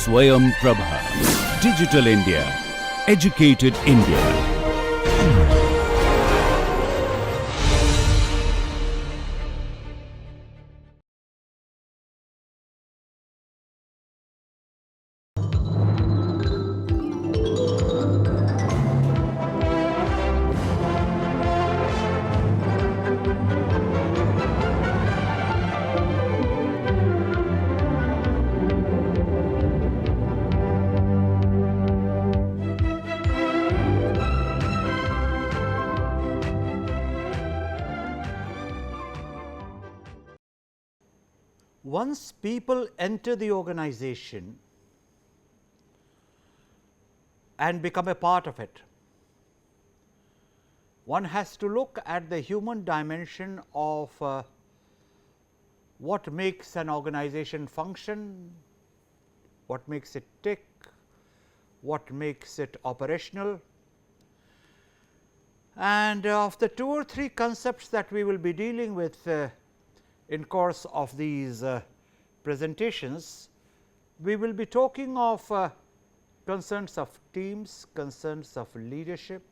Swayam Prabha. Digital India. Educated India. Once people enter the organization and become a part of it, one has to look at the human dimension of what makes an organization function, what makes it tick, what makes it operational. And of the 2 or 3 concepts that we will be dealing with in course of these presentations, we will be talking of concerns of teams, concerns of leadership.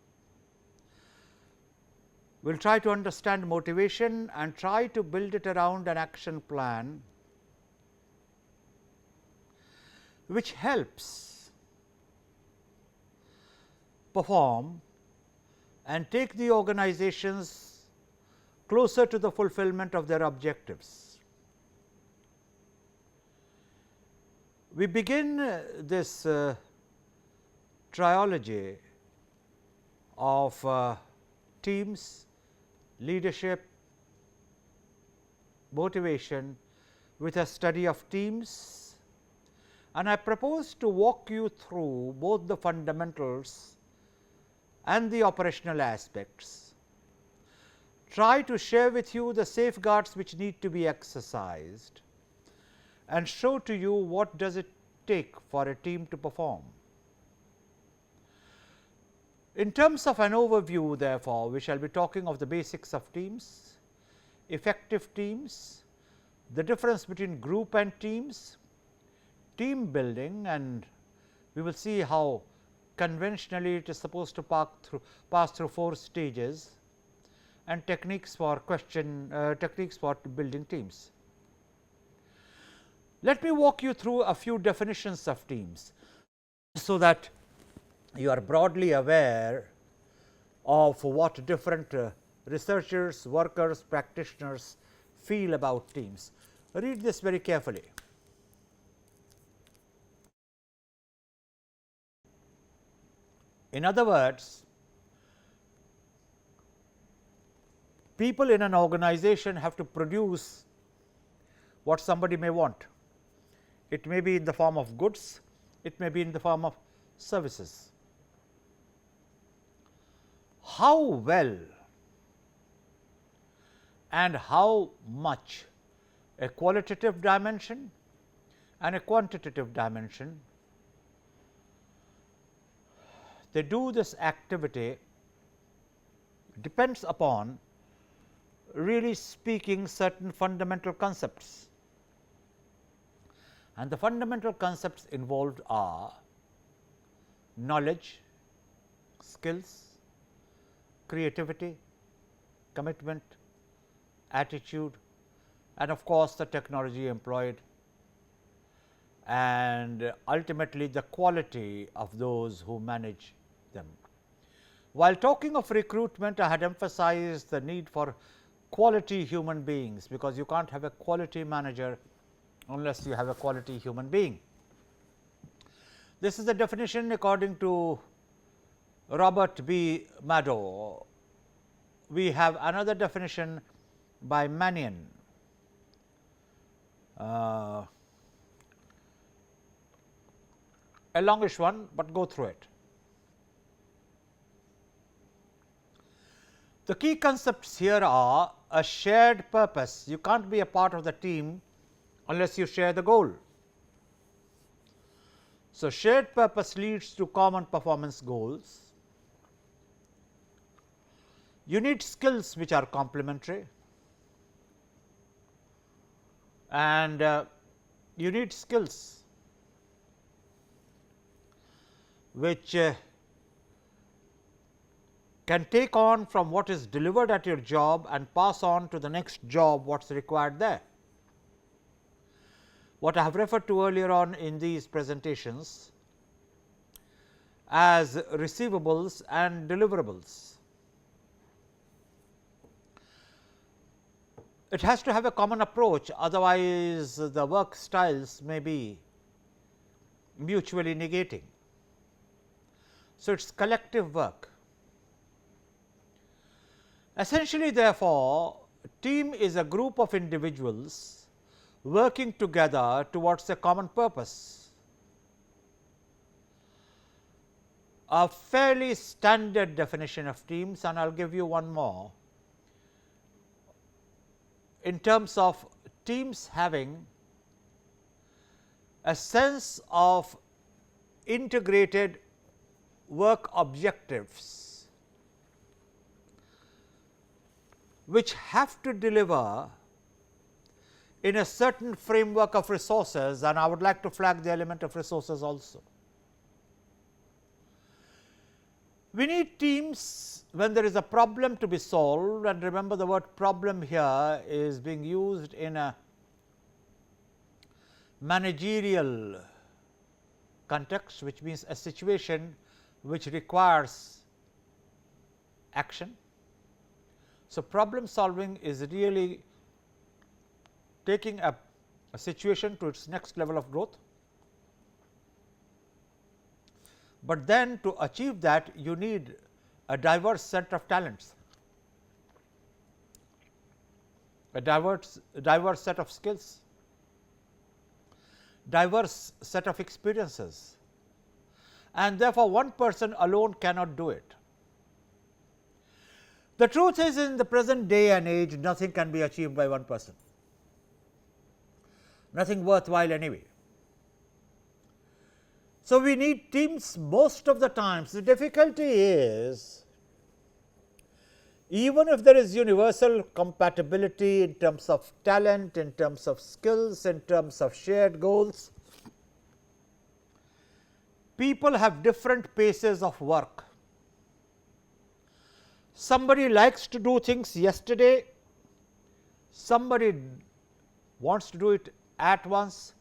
We will try to understand motivation and try to build it around an action plan which helps perform and take the organizations closer to the fulfillment of their objectives. We begin this trilogy of teams, leadership, motivation with a study of teams, and I propose to walk you through both the fundamentals and the operational aspects. Try to share with you the safeguards which need to be exercised and show to you what does it take for a team to perform. In terms of an overview, therefore, we shall be talking of the basics of teams, effective teams, the difference between group and teams, team building, and we will see how conventionally it is supposed to pass through 4 stages, and techniques for building teams. Let me walk you through a few definitions of teams, so that you are broadly aware of what different researchers, workers, practitioners feel about teams. Read this very carefully. In other words, people in an organization have to produce what somebody may want. It may be in the form of goods, it may be in the form of services. How well and how much a qualitative dimension and a quantitative dimension they do this activity depends upon, really speaking, certain fundamental concepts, and the fundamental concepts involved are knowledge, skills, creativity, commitment, attitude, and of course, the technology employed, and ultimately the quality of those who manage them. While talking of recruitment, I had emphasized the need for quality human beings, because you can't have a quality manager unless you have a quality human being. This is the definition according to Robert B. Mado. We have another definition by Mannion. A longish one, but go through it. The key concepts here are a shared purpose. You can't be a part of the team unless you share the goal. So, shared purpose leads to common performance goals. You need skills which are complementary, and you need skills which can take on from what is delivered at your job and pass on to the next job what is required there. What I have referred to earlier on in these presentations as receivables and deliverables. It has to have a common approach, otherwise the work styles may be mutually negating. So, it is collective work. Essentially, therefore, team is a group of individuals working together towards a common purpose. A fairly standard definition of teams, and I will give you one more, in terms of teams having a sense of integrated work objectives, which have to deliver in a certain framework of resources, and I would like to flag the element of resources also. We need teams when there is a problem to be solved, and remember the word problem here is being used in a managerial context, which means a situation which requires action. So, problem solving is really taking a situation to its next level of growth, but then to achieve that you need a diverse set of talents, a diverse set of skills, diverse set of experiences, and therefore, one person alone cannot do it. The truth is, in the present day and age, nothing can be achieved by one person, nothing worthwhile anyway. So, we need teams most of the times. The difficulty is, even if there is universal compatibility in terms of talent, in terms of skills, in terms of shared goals, people have different paces of work. Somebody likes to do things yesterday, somebody wants to do it at once,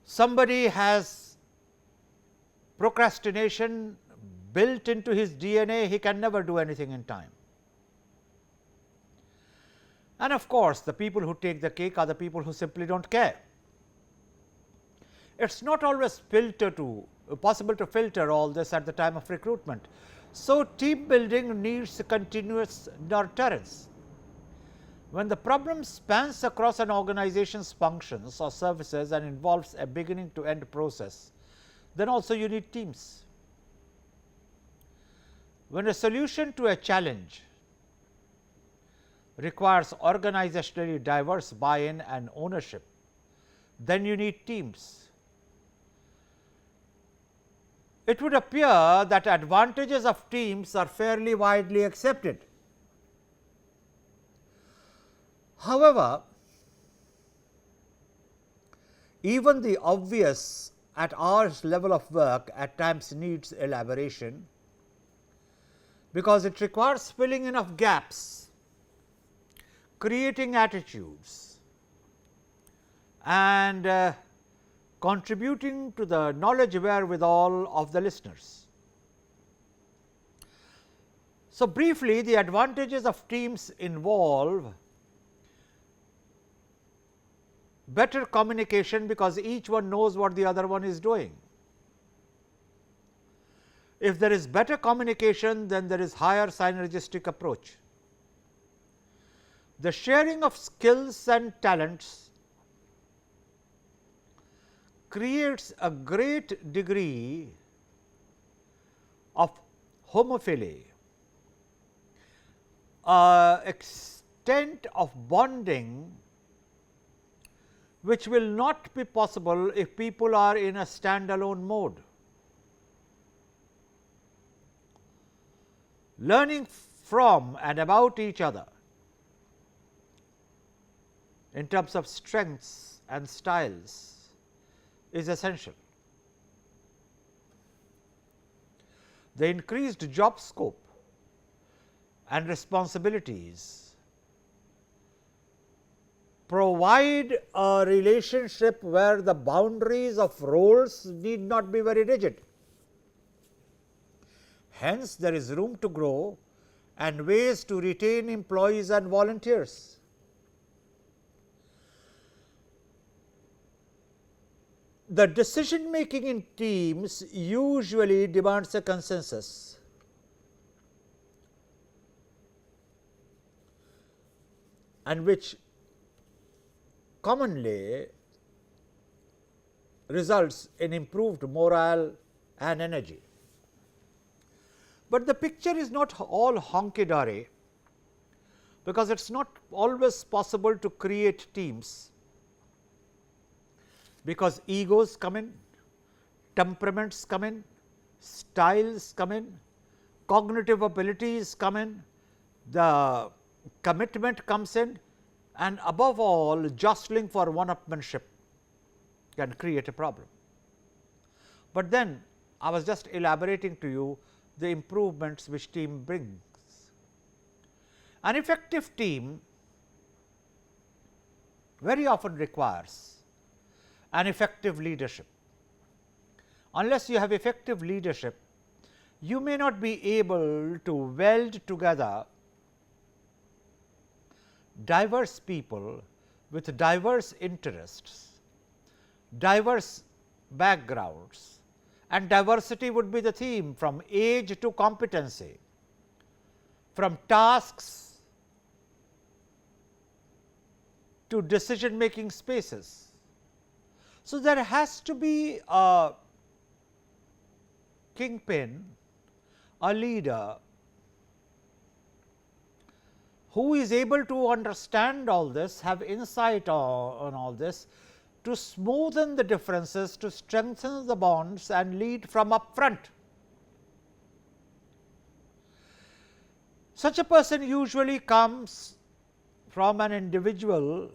somebody has procrastination built into his DNA, he can never do anything in time. And of course, the people who take the cake are the people who simply do not care. It is not always possible to filter all this at the time of recruitment. So, team building needs continuous nurturance. When the problem spans across an organization's functions or services and involves a beginning to end process, then also you need teams. When a solution to a challenge requires organizationally diverse buy-in and ownership, then you need teams. It would appear that advantages of teams are fairly widely accepted. However, even the obvious at our level of work at times needs elaboration, because it requires filling in of gaps, creating attitudes, and contributing to the knowledge wherewithal of the listeners. So, briefly, the advantages of teams involve better communication, because each one knows what the other one is doing. If there is better communication, then there is higher synergistic approach. The sharing of skills and talents creates a great degree of homophily, extent of bonding which will not be possible if people are in a standalone mode. Learning from and about each other in terms of strengths and styles is essential. the increased job scope and responsibilities provide a relationship where the boundaries of roles need not be very rigid. Hence, there is room to grow and ways to retain employees and volunteers. The decision making in teams usually demands a consensus. And which commonly results in improved morale and energy. But the picture is not all honky dory, because it is not always possible to create teams, because egos come in, temperaments come in, styles come in, cognitive abilities come in, the commitment comes in, and above all, jostling for one-upmanship can create a problem. But then I was just elaborating to you the improvements which team brings. An effective team very often requires an effective leadership. Unless you have effective leadership, you may not be able to weld together diverse people with diverse interests, diverse backgrounds, and diversity would be the theme, from age to competency, from tasks to decision making spaces. So, there has to be a kingpin, a leader who is able to understand all this, have insight on all this, to smoothen the differences, to strengthen the bonds and lead from up front. Such a person usually comes from an individual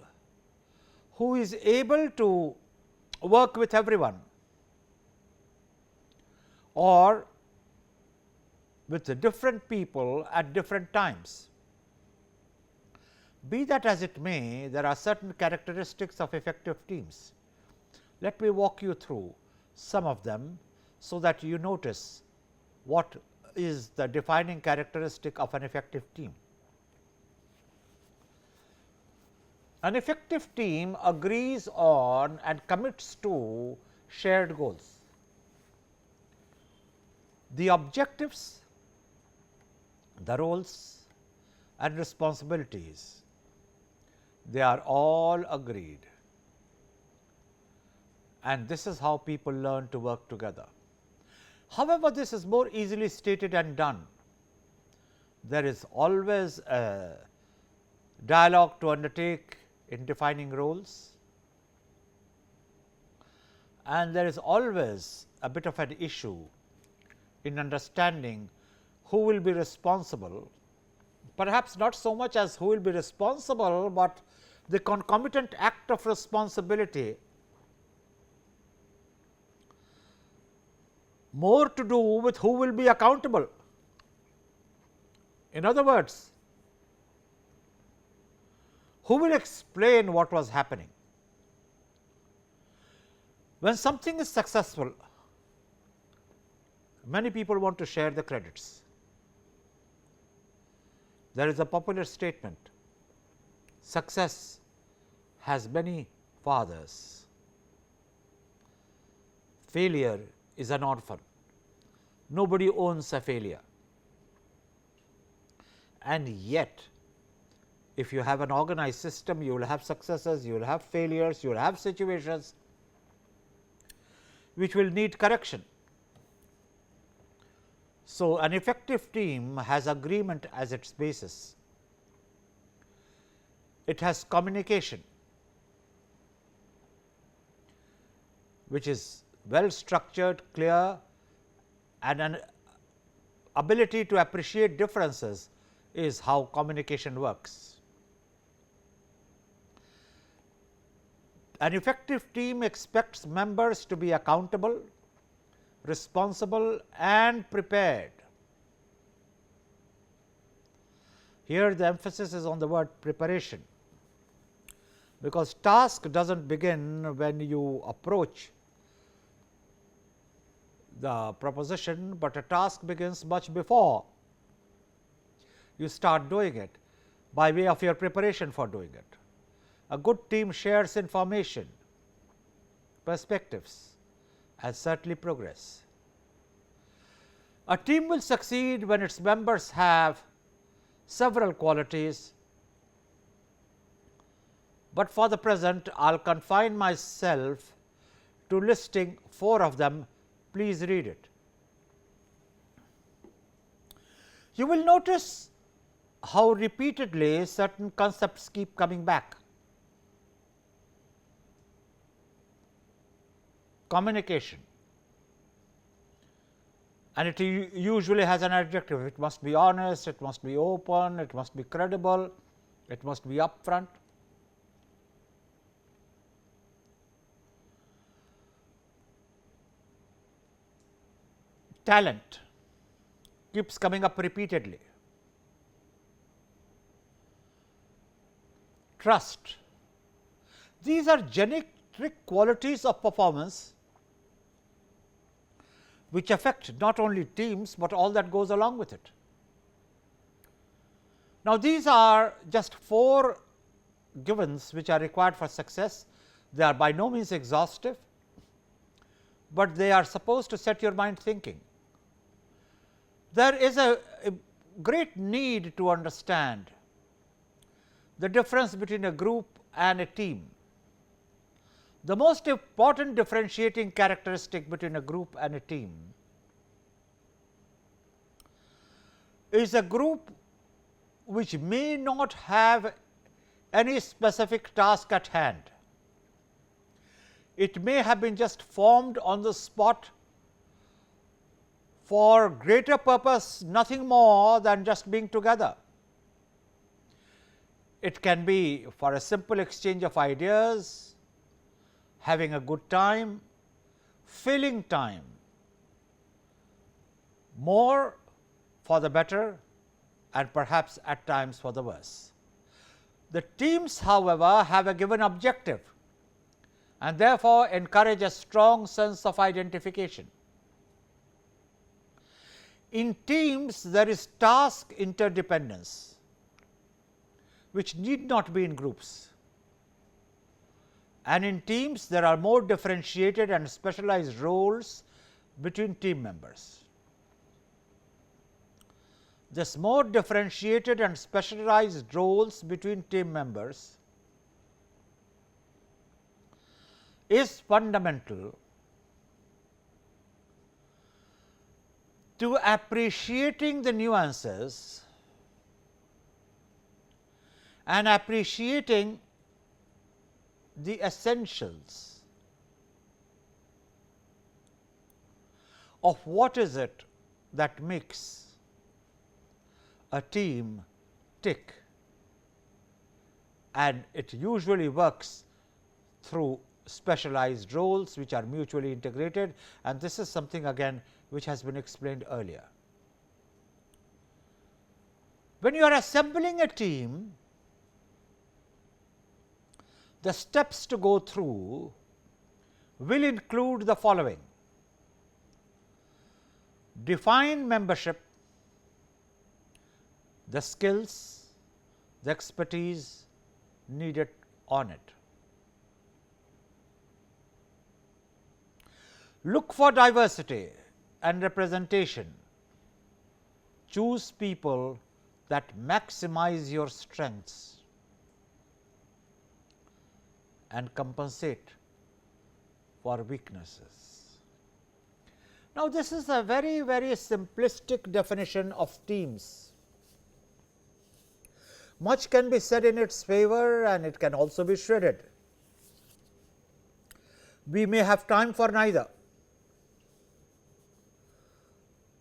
who is able to work with everyone, or with the different people at different times. Be that as it may, there are certain characteristics of effective teams. Let me walk you through some of them, so that you notice what is the defining characteristic of an effective team. An effective team agrees on and commits to shared goals. The objectives, the roles and responsibilities, they are all agreed, and this is how people learn to work together. However, this is more easily stated and done. There is always a dialogue to undertake in defining roles, and there is always a bit of an issue in understanding who will be responsible, perhaps not so much as who will be responsible, but the concomitant act of responsibility, more to do with who will be accountable. In other words, who will explain what was happening? When something is successful, many people want to share the credits. There is a popular statement, success has many fathers, failure is an orphan. Nobody owns a failure. And yet, if you have an organized system, you will have successes, you will have failures, you will have situations which will need correction. So, an effective team has agreement as its basis. It has communication, which is well structured, clear, and an ability to appreciate differences is how communication works. An effective team expects members to be accountable, responsible and prepared. Here the emphasis is on the word preparation, because task does not begin when you approach the proposition, but a task begins much before you start doing it, by way of your preparation for doing it. A good team shares information, perspectives, and certainly progress. A team will succeed when its members have several qualities, but for the present I will confine myself to listing 4 of them. Please read it. You will notice how repeatedly certain concepts keep coming back. Communication, and it usually has an adjective. It must be honest, it must be open, it must be credible, it must be upfront. Talent keeps coming up repeatedly. Trust. These are generic qualities of performance which affect not only teams, but all that goes along with it. Now, these are just 4 givens which are required for success. They are by no means exhaustive, but they are supposed to set your mind thinking. There is a great need to understand the difference between a group and a team. The most important differentiating characteristic between a group and a team is a group which may not have any specific task at hand. It may have been just formed on the spot for greater purpose, nothing more than just being together. It can be for a simple exchange of ideas, having a good time, filling time, more for the better and perhaps at times for the worse. The teams, however, have a given objective and therefore encourage a strong sense of identification. In teams, there is task interdependence, which need not be in groups, and in teams there are more differentiated and specialized roles between team members. This more differentiated and specialized roles between team members is fundamental to appreciating the nuances and appreciating the essentials of what is it that makes a team tick, and it usually works through specialized roles which are mutually integrated, and this is something again which has been explained earlier. When you are assembling a team, the steps to go through will include the following: define membership, the skills, the expertise needed on it. Look for diversity and representation. Choose people that maximize your strengths and compensate for weaknesses. Now, this is a very, very simplistic definition of teams. Much can be said in its favor and it can also be shredded. We may have time for neither.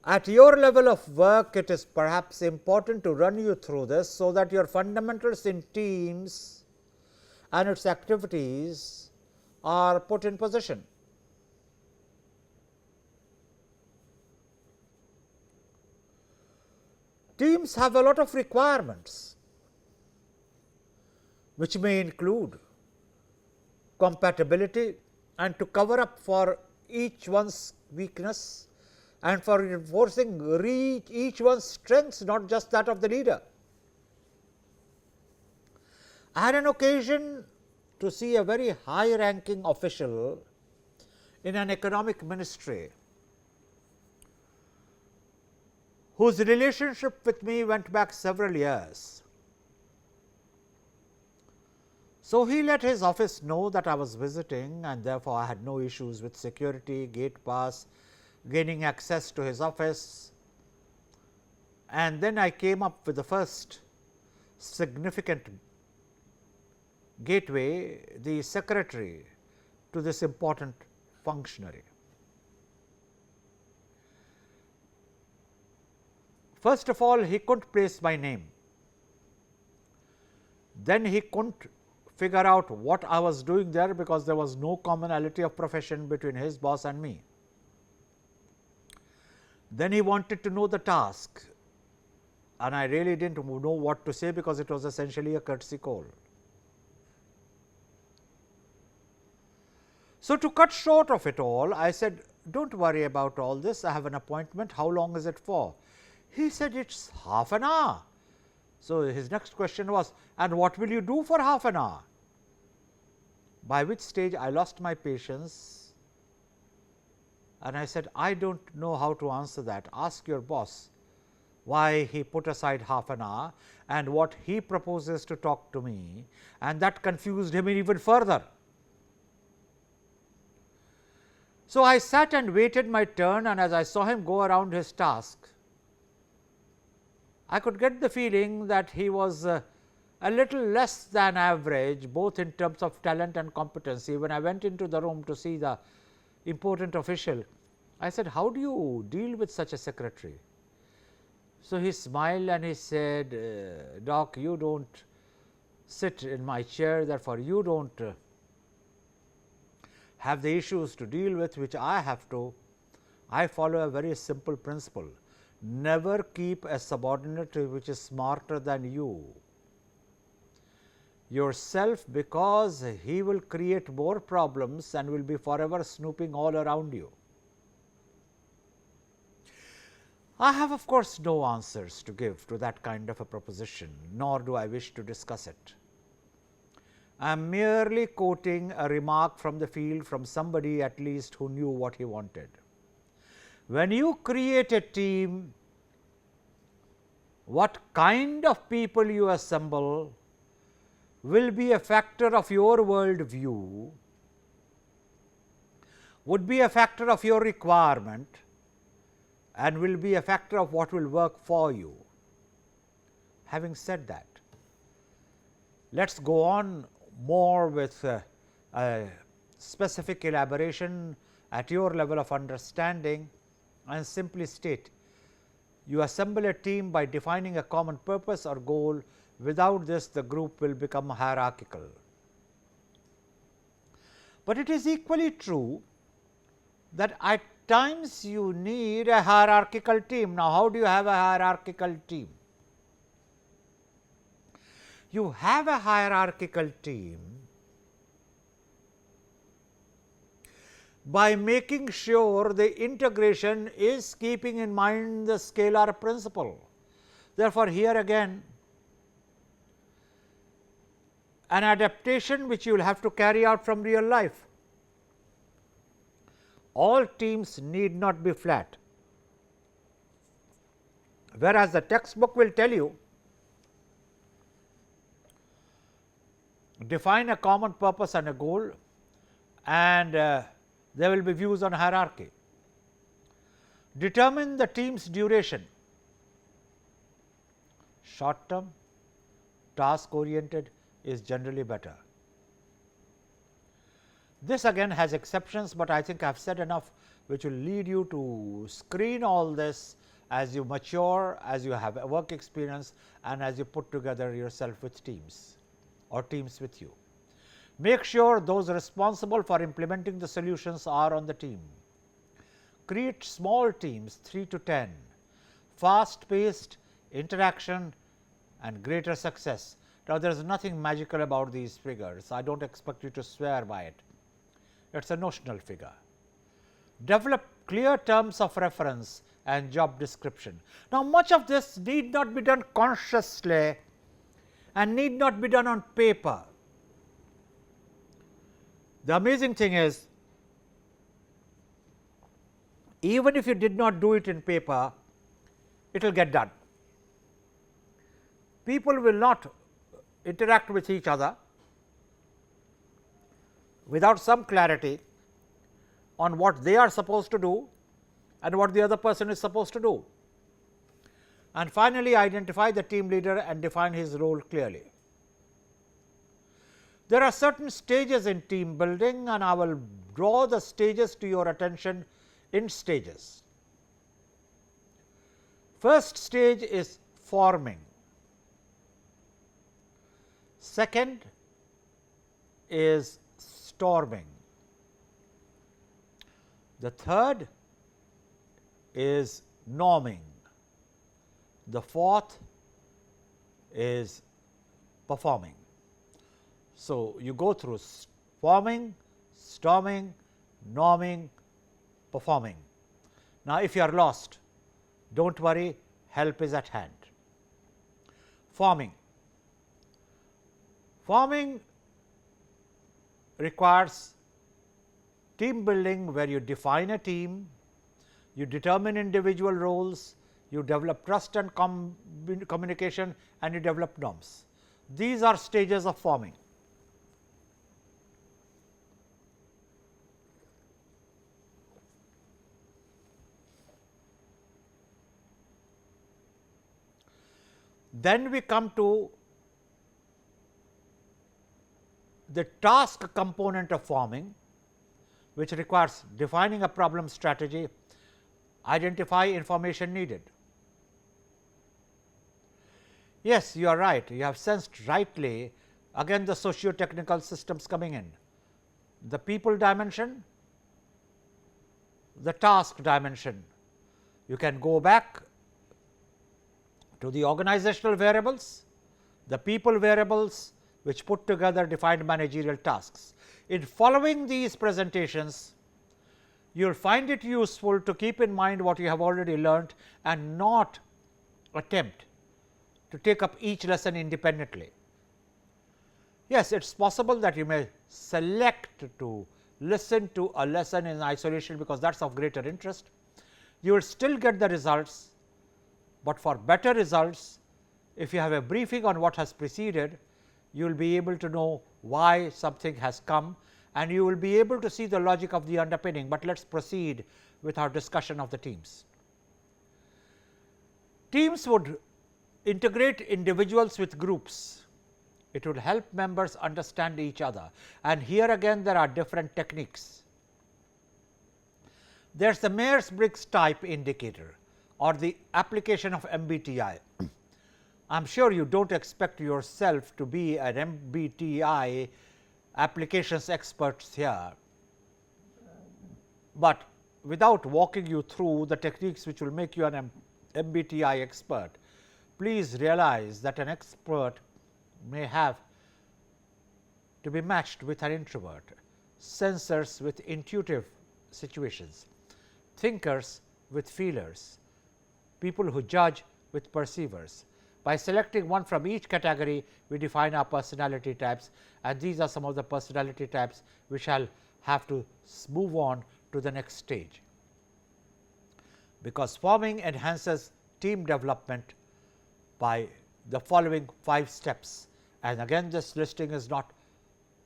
At your level of work, it is perhaps important to run you through this, so that your fundamentals in teams and its activities are put in position. Teams have a lot of requirements, which may include compatibility and to cover up for each one's weakness and for reinforcing each one's strengths, not just that of the leader. I had an occasion to see a very high ranking official in an economic ministry whose relationship with me went back several years. So, he let his office know that I was visiting, and therefore, I had no issues with security, gate pass, gaining access to his office. And then I came up with the first significant gateway, the secretary to this important functionary. First of all, he couldn't place my name. Then he couldn't figure out what I was doing there, because there was no commonality of profession between his boss and me. Then he wanted to know the task, and I really didn't know what to say, because it was essentially a courtesy call. So, to cut short of it all, I said, don't worry about all this, I have an appointment, how long is it for? He said, it's half an hour. So, his next question was, and what will you do for half an hour? By which stage I lost my patience, and I said, I don't know how to answer that. Ask your boss why he put aside half an hour and what he proposes to talk to me, and that confused him even further. So, I sat and waited my turn, and as I saw him go around his task, I could get the feeling that he was a little less than average, both in terms of talent and competency. When I went into the room to see the important official, I said, how do you deal with such a secretary? So, he smiled and he said, Doc, you don't sit in my chair, therefore, you don't have the issues to deal with which I have to. I follow a very simple principle: never keep a subordinate which is smarter than you yourself, because he will create more problems and will be forever snooping all around you. I have of course no answers to give to that kind of a proposition, nor do I wish to discuss it. I am merely quoting a remark from the field from somebody at least who knew what he wanted. When you create a team, what kind of people you assemble will be a factor of your world view, would be a factor of your requirement, and will be a factor of what will work for you. Having said that, let us go on more with a specific elaboration at your level of understanding, and simply state, you assemble a team by defining a common purpose or goal. Without this, the group will become hierarchical. But it is equally true that at times you need a hierarchical team. Now, how do you have a hierarchical team? You have a hierarchical team by making sure the integration is keeping in mind the scalar principle. Therefore, here again an adaptation which you will have to carry out from real life. All teams need not be flat, whereas the textbook will tell you define a common purpose and a goal, and there will be views on hierarchy. Determine the team's duration, short term, task oriented is generally better. This again has exceptions, but I think I have said enough which will lead you to screen all this as you mature, as you have a work experience, and as you put together yourself with teams or teams with you. Make sure those responsible for implementing the solutions are on the team. Create small teams, 3 to 10, fast paced, interaction and greater success. Now, there is nothing magical about these figures. I do not expect you to swear by it. It is a notional figure. Develop clear terms of reference and job description. Now, much of this need not be done consciously and need not be done on paper. The amazing thing is, even if you did not do it in paper, it will get done. People will not interact with each other without some clarity on what they are supposed to do and what the other person is supposed to do. And finally, identify the team leader and define his role clearly. There are certain stages in team building, and I will draw the stages to your attention in stages. First stage is forming. Second is storming. The third is norming. The fourth is performing. So, you go through forming, storming, norming, performing. Now, if you are lost, do not worry, help is at hand. Forming. Forming requires team building, where you define a team, you determine individual roles, you develop trust and communication, and you develop norms. These are stages of forming. Then we come to the task component of forming, which requires defining a problem strategy, identify information needed. Yes, you are right, you have sensed rightly again the socio-technical systems coming in. The people dimension, the task dimension. You can go back to the organizational variables, the people variables, which put together defined managerial tasks. In following these presentations, you will find it useful to keep in mind what you have already learnt and not attempt to take up each lesson independently. Yes, it is possible that you may select to listen to a lesson in isolation, because that is of greater interest. You will still get the results, but for better results, if you have a briefing on what has preceded, you will be able to know why something has come, and you will be able to see the logic of the underpinning. But let us proceed with our discussion of the teams. Teams would integrate individuals with groups. It would help members understand each other, and here again there are different techniques. There is the Myers-Briggs type indicator or the application of MBTI. I am sure you do not expect yourself to be an MBTI applications expert here, but without walking you through the techniques which will make you an MBTI expert, please realize that an expert may have to be matched with an introvert, sensors with intuitive situations, thinkers with feelers, people who judge with perceivers. By selecting one from each category, we define our personality types, and these are some of the personality types we shall have to move on to the next stage, because forming enhances team development by the following 5 steps. And again, this listing is not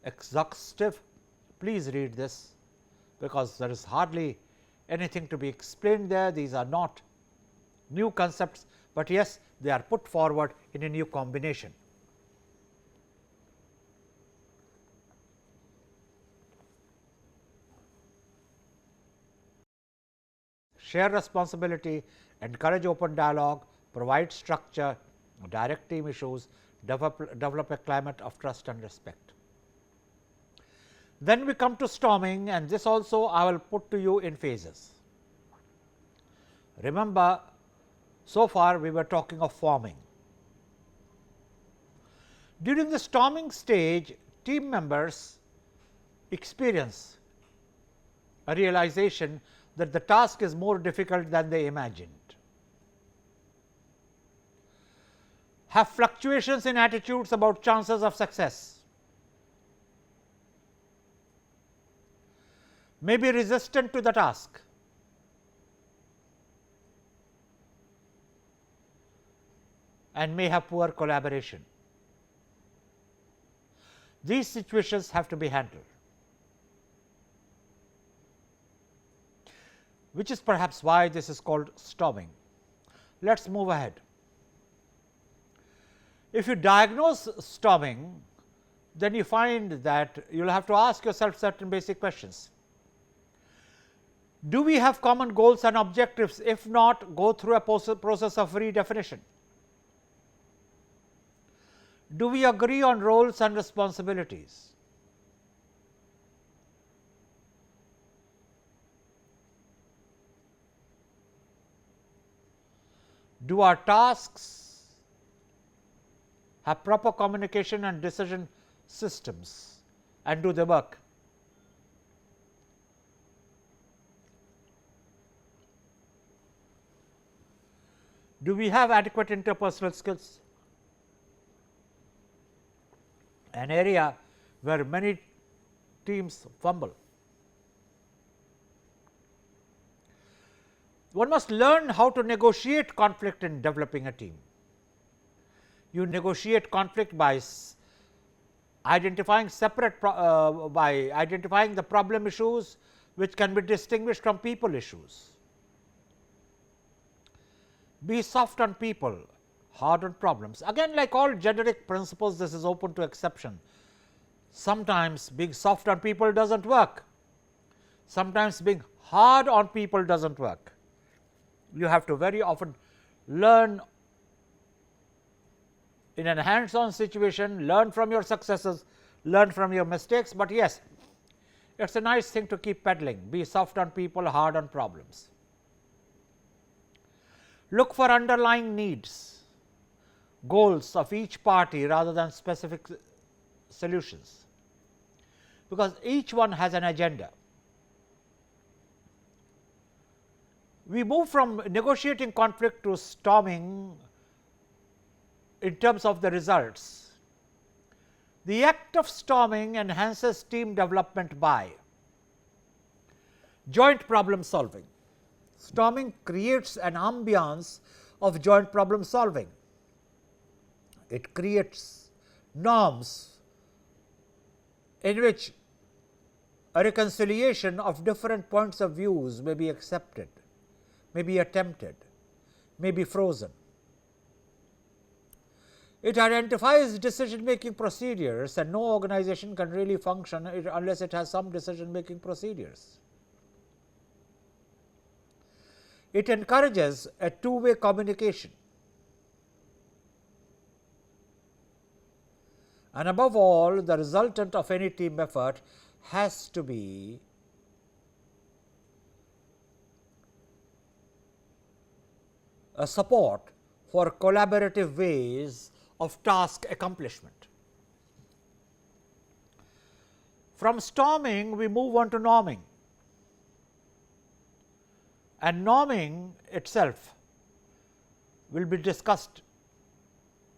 exhaustive. Please read this, because there is hardly anything to be explained there. These are not new concepts, but yes, they are put forward in a new combination. Share responsibility, encourage open dialogue, provide structure, direct team issues, develop a climate of trust and respect. Then we come to storming, and this also I will put to you in phases. Remember, So far we were talking of forming. During the storming stage, team members experience a realization that the task is more difficult than they imagined, have fluctuations in attitudes about chances of success, may be resistant to the task, and may have poor collaboration. These situations have to be handled, which is perhaps why this is called storming. Let us move ahead. If you diagnose storming, then you find that you will have to ask yourself certain basic questions. Do we have common goals and objectives? If not, go through a process of redefinition. Do we agree on roles and responsibilities? Do our tasks have proper communication and decision systems, and do they work? Do we have adequate interpersonal skills? An area where many teams fumble. One must learn how to negotiate conflict in developing a team. You negotiate conflict by identifying the problem issues which can be distinguished from people issues. Be soft on people, hard on problems. Again, like all generic principles, this is open to exception. Sometimes being soft on people does not work. Sometimes being hard on people does not work. You have to very often learn in a hands-on situation, learn from your successes, learn from your mistakes, but yes, it is a nice thing to keep peddling. Be soft on people, hard on problems. Look for underlying needs, goals of each party rather than specific solutions, because each one has an agenda. We move from negotiating conflict to storming in terms of the results. The act of storming enhances team development by joint problem solving. Storming creates an ambience of joint problem solving. It creates norms in which a reconciliation of different points of views may be accepted, may be attempted, may be frozen. It identifies decision making procedures, and no organization can really function unless it has some decision making procedures. It encourages a two-way communication, and above all, the resultant of any team effort has to be a support for collaborative ways of task accomplishment. From storming, we move on to norming, and norming itself will be discussed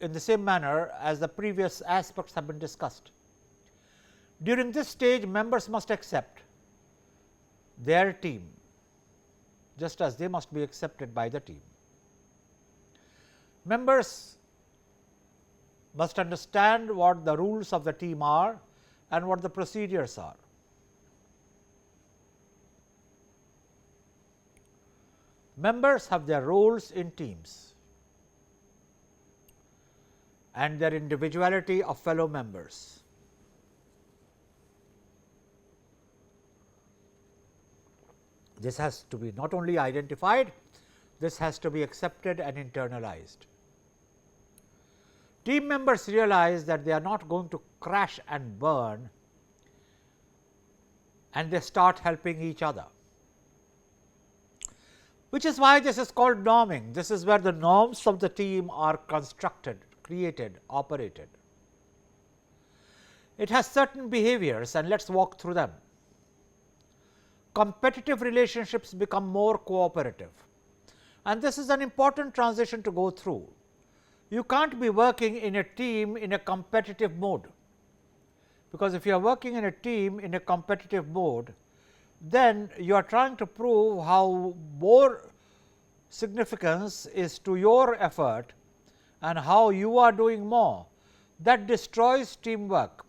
in the same manner as the previous aspects have been discussed. During this stage, members must accept their team just as they must be accepted by the team. Members must understand what the rules of the team are and what the procedures are. Members have their roles in teams and their individuality of fellow members. This has to be not only identified, this has to be accepted and internalized. Team members realize that they are not going to crash and burn, and they start helping each other. which is why this is called norming. This is where the norms of the team are constructed, created, operated. It has certain behaviors, and let us walk through them. Competitive relationships become more cooperative, and this is an important transition to go through. You can't be working in a team in a competitive mode, because if you are working in a team in a competitive mode, then you are trying to prove how more significance is to your effort and how you are doing more. That destroys teamwork,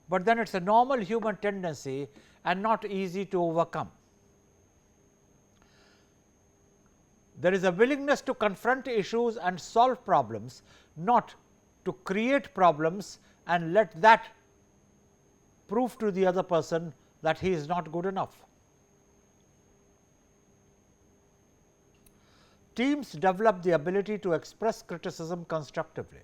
but then it is a normal human tendency and not easy to overcome. There is a willingness to confront issues and solve problems, not to create problems and let that prove to the other person that he is not good enough. Teams develop the ability to express criticism constructively.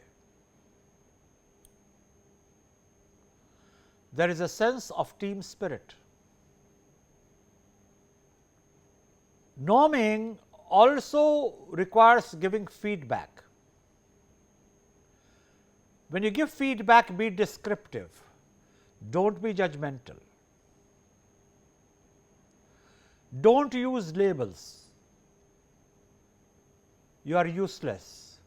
There is a sense of team spirit. Norming also requires giving feedback. When you give feedback, be descriptive, do not be judgmental. Do not use labels. You are useless.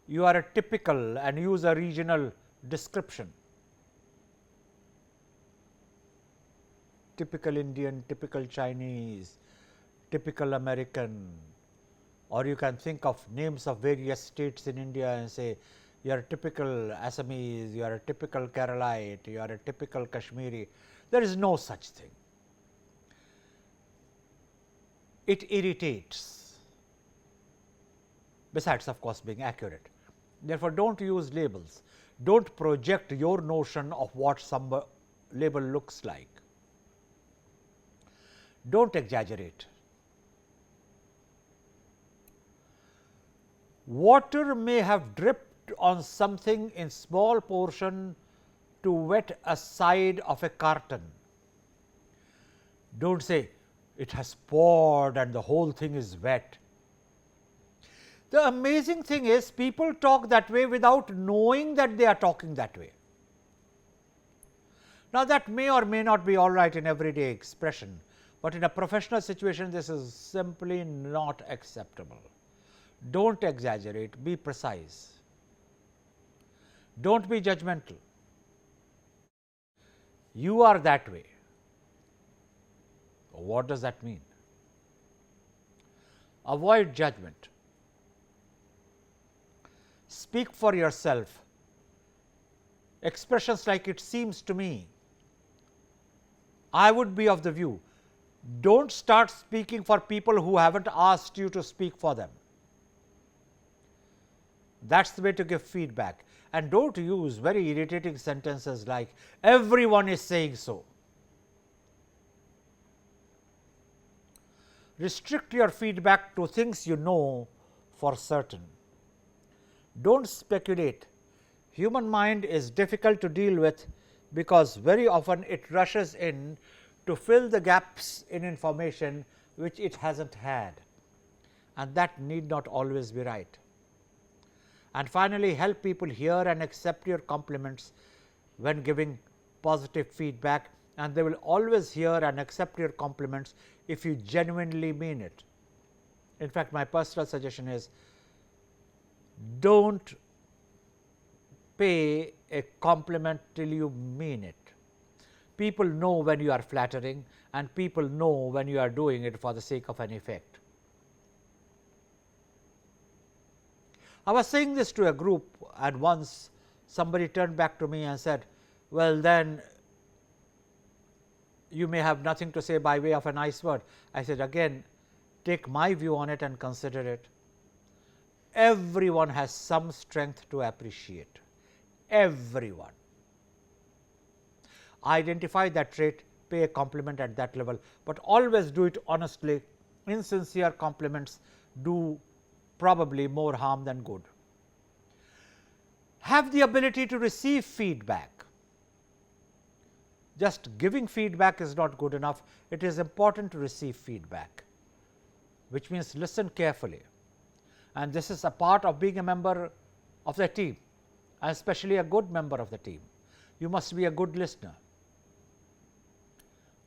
You are a typical, and use a regional description. Typical Indian, typical Chinese, typical American, or you can think of names of various states in India and say you are a typical Assamese, you are a typical Keralite, you are a typical Kashmiri. There is no such thing. It irritates, besides of course being accurate. Therefore, do not use labels, do not project your notion of what some label looks like. Do not exaggerate. Water may have dripped on something in small portion to wet a side of a carton. Do not say it has poured and the whole thing is wet. The amazing thing is, people talk that way without knowing that they are talking that way. Now, that may or may not be all right in everyday expression, but in a professional situation this is simply not acceptable. Do not exaggerate, be precise. Do not be judgmental. You are that way. What does that mean? Avoid judgment. Speak for yourself. Expressions like it seems to me. I would be of the view. Do not start speaking for people who have not asked you to speak for them. That is the way to give feedback, and do not use very irritating sentences like everyone is saying so. Restrict your feedback to things you know for certain. Do not speculate. Human mind is difficult to deal with because very often it rushes in to fill the gaps in information which it has not had, and that need not always be right. And finally, help people hear and accept your compliments when giving positive feedback, and they will always hear and accept your compliments if you genuinely mean it. In fact, my personal suggestion is, do not pay a compliment till you mean it. People know when you are flattering, and people know when you are doing it for the sake of an effect. I was saying this to a group, and once somebody turned back to me and said, well, then you may have nothing to say by way of a nice word. I said, again, take my view on it and consider it. Everyone has some strength to appreciate, everyone. Identify that trait, pay a compliment at that level, but always do it honestly. Insincere compliments do probably more harm than good. Have the ability to receive feedback. Just giving feedback is not good enough, it is important to receive feedback. which means listen carefully, and this is a part of being a member of the team, and especially a good member of the team. You must be a good listener.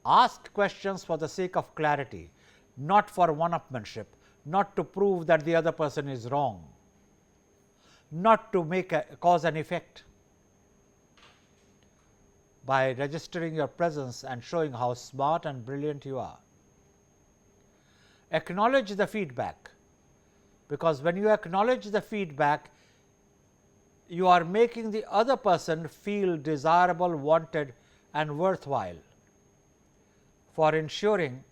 Ask questions for the sake of clarity, not for one-upmanship, not to prove that the other person is wrong, not to make a cause and effect. By registering your presence and showing how smart and brilliant you are. Acknowledge the feedback, because when you acknowledge the feedback, you are making the other person feel desirable, wanted and worthwhile, for ensuring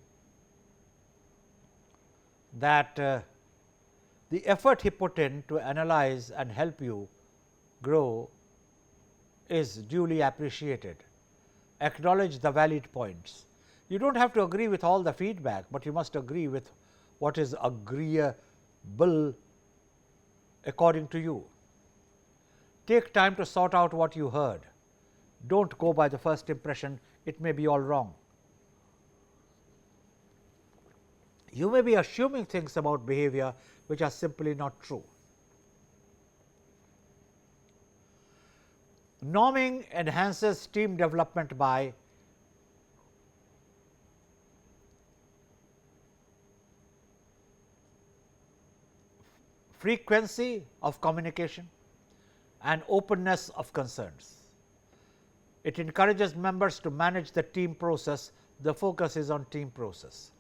that the effort he put in to analyze and help you grow is duly appreciated. Acknowledge the valid points. You do not have to agree with all the feedback, but you must agree with what is agreeable according to you. Take time to sort out what you heard. Do not go by the first impression, it may be all wrong. You may be assuming things about behavior which are simply not true. Norming enhances team development by frequency of communication and openness of concerns. It encourages members to manage the team process. The focus is on team process.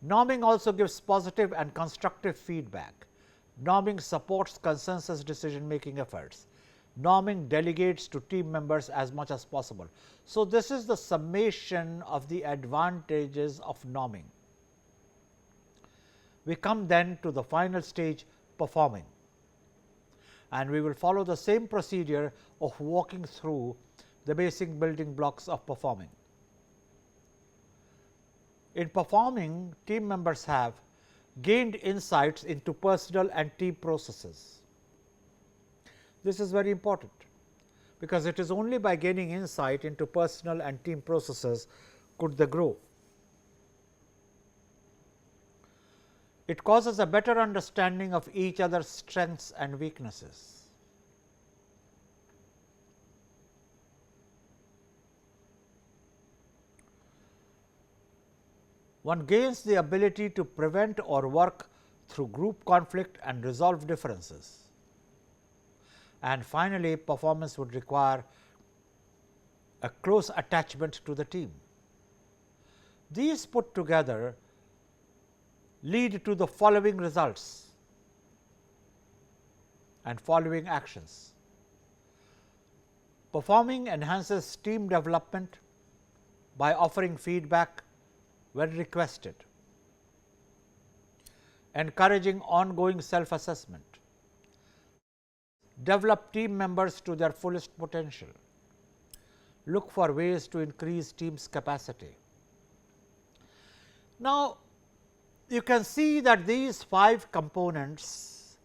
Norming also gives positive and constructive feedback. Norming supports consensus decision making efforts. Norming delegates to team members as much as possible. So, this is the summation of the advantages of norming. We come then to the final stage, performing, and we will follow the same procedure of walking through the basic building blocks of performing. In performing, team members have gained insights into personal and team processes. This is very important, because it is only by gaining insight into personal and team processes could they grow. It causes a better understanding of each other's strengths and weaknesses. One gains the ability to prevent or work through group conflict and resolve differences. And finally, performance would require a close attachment to the team. These put together lead to the following results and following actions. Performing enhances team development by offering feedback when requested, encouraging ongoing self-assessment, develop team members to their fullest potential, look for ways to increase team's capacity. Now, you can see that these 5 components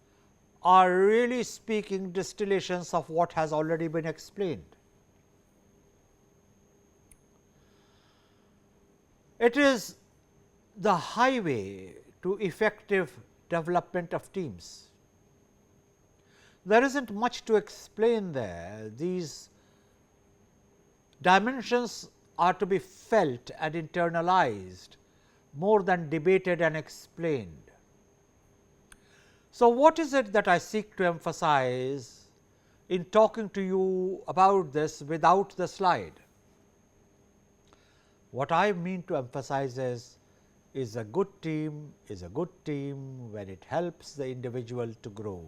are really speaking distillations of what has already been explained. It is the highway to effective development of teams. There is not much to explain there. These dimensions are to be felt and internalized more than debated and explained. So, what is it that I seek to emphasize in talking to you about this without the slide? What I mean to emphasize is a good team when it helps the individual to grow,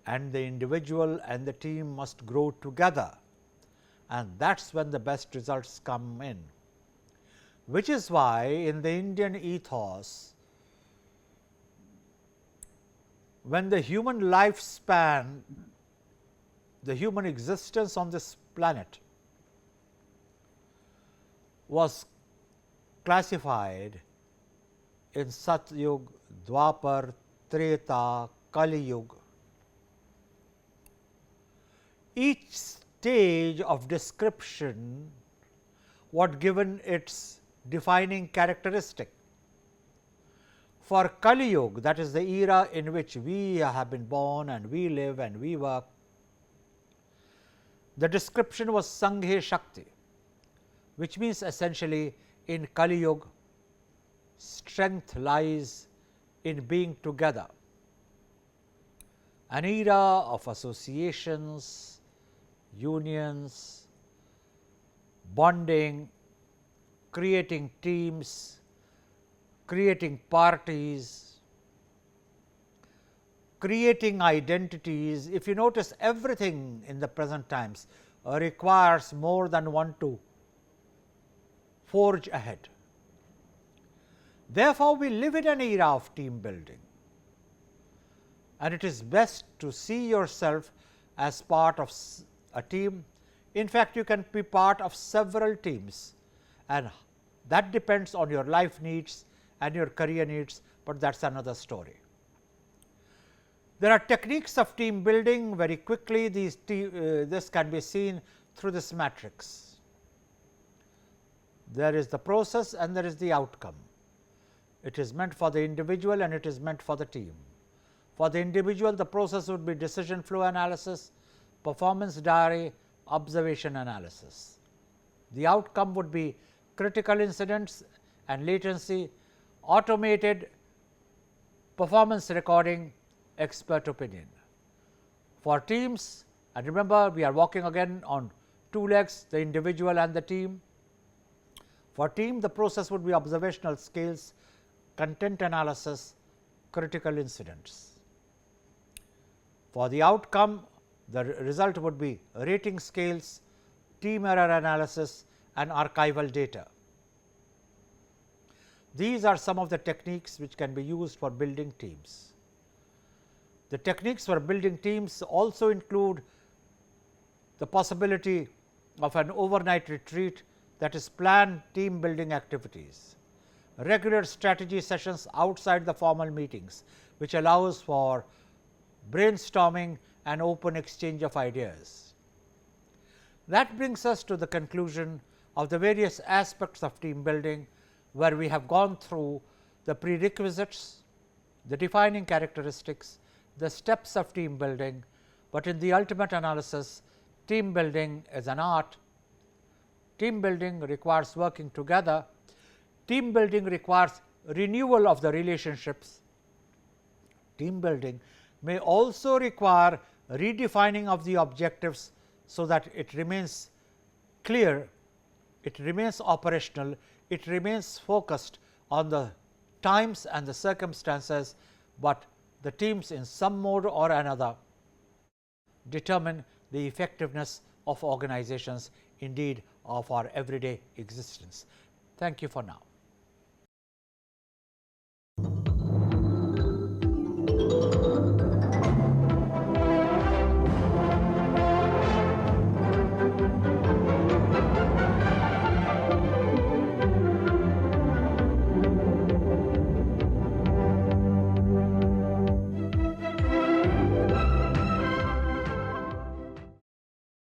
and the individual and the team must grow together, and that is when the best results come in. Which is why in the Indian ethos, when the human lifespan, the human existence on this planet was classified in Satyug, Dwapar, Treta, Kali Yuga. Each stage of description was given its defining characteristic. For Kali Yuga, that is the era in which we have been born and we live and we work, the description was Sanghe Shakti, which means essentially in Kali Yuga, strength lies in being together. An era of associations, unions, bonding, creating teams, creating parties, creating identities. If you notice, everything in the present times requires more than one to forge ahead. Therefore, we live in an era of team building, and it is best to see yourself as part of a team. In fact, you can be part of several teams, and that depends on your life needs and your career needs, but that is another story. There are techniques of team building. Very quickly, this can be seen through this matrix. There is the process and there is the outcome. It is meant for the individual and it is meant for the team. For the individual, the process would be decision flow analysis, performance diary, observation analysis. The outcome would be critical incidents and latency, automated performance recording, expert opinion. For teams, and remember, we are walking again on two legs, the individual and the team. For team, the process would be observational skills, content analysis, critical incidents. For the outcome, the result would be rating scales, team error analysis and archival data. These are some of the techniques which can be used for building teams. The techniques for building teams also include the possibility of an overnight retreat, that is planned team building activities, regular strategy sessions outside the formal meetings, which allows for brainstorming and open exchange of ideas. That brings us to the conclusion of the various aspects of team building, where we have gone through the prerequisites, the defining characteristics, the steps of team building, but in the ultimate analysis, team building is an art. Team building requires working together. Team building requires renewal of the relationships. Team building may also require redefining of the objectives, so that it remains clear, it remains operational, it remains focused on the times and the circumstances, but the teams in some mode or another determine the effectiveness of organizations, indeed of our everyday existence. Thank you for now.